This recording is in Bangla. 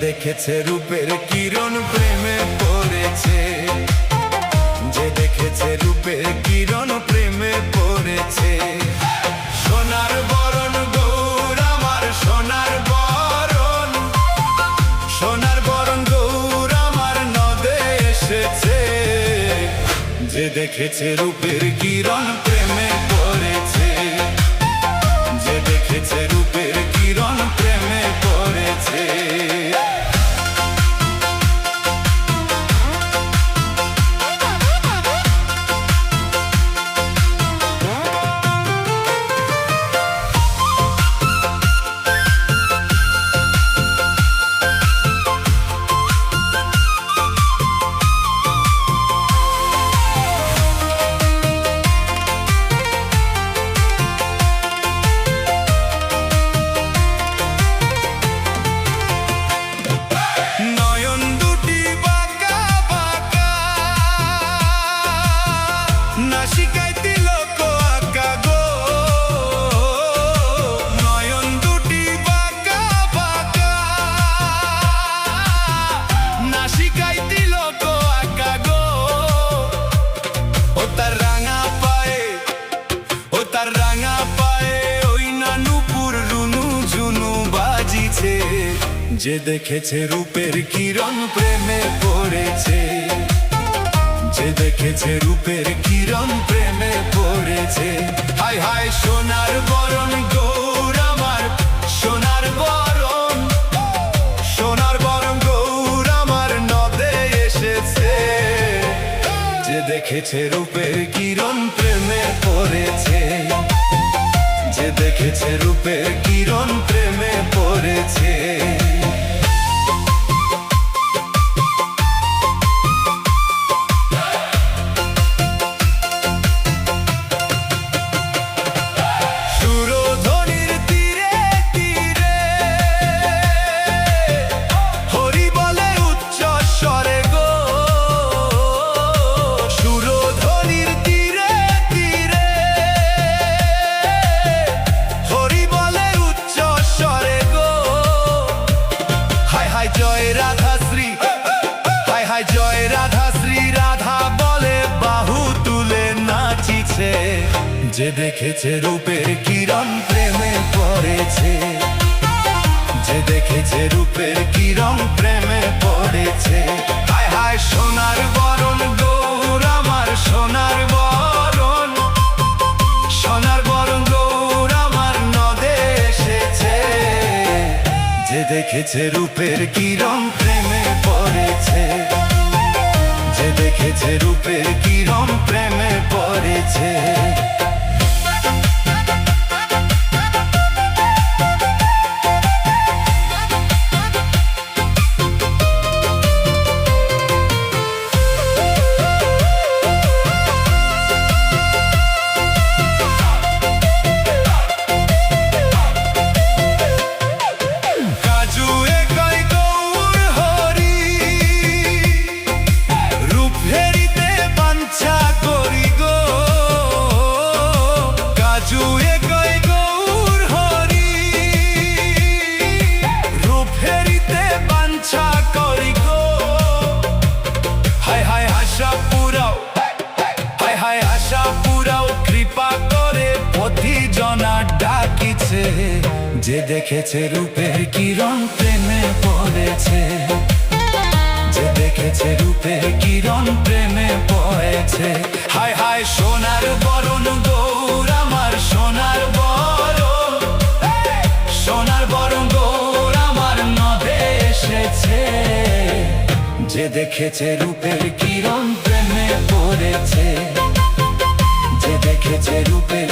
দেখেছে রূপের কিরণ প্রেমে পড়েছে, যে দেখেছে রূপের কিরণ প্রেমে পড়েছে। সোনার বরণ গৌর আমার সোনার বরণ, সোনার বরণ গৌর আমার নদে এসেছে, যে দেখেছে রূপের কিরণ প্রেমে পড়েছে, যে দেখেছে রূপের কিরণ প্রেমে পড়েছে। যে দেখেছে রূপের কিরণ প্রেমে পড়েছে, যে দেখেছে রূপের কিরণ প্রেমে পড়েছে। হায় হায় সোনার বরণ গৌর আমার সোনার বরণ, সোনার বরণ গৌর আমার নদে এসেছে, যে দেখেছে রূপের কিরণ প্রেমে পড়েছে, যে দেখেছে রূপের কিরণ প্রেমে পড়েছে। যে দেখেছে রূপের কিরণ প্রেমে পড়েছে, যে দেখেছে রূপের কিরণ প্রেমে পড়েছে। হায় হায় সোনার বরণ গৌর আমার সোনার বরণ, সোনার বরণ গৌর আমার নদে এসেছে, যে দেখেছে রূপের কিরণ প্রেমে পড়েছে, যে দেখেছে রূপের কিরণ প্রেমে পড়েছে। যে দেখেছে রূপের কিরণ প্রেমে পড়েছে, যে দেখেছে রূপের কিরণ প্রেমে পড়েছে। হায় হায় সোনার বরণ গৌর আমার সোনার বরণ, সোনার বরণ গৌর আমার নদে এসেছে, যে দেখেছে রূপের কিরণ প্রেমে পড়েছে, যে দেখেছে রূপের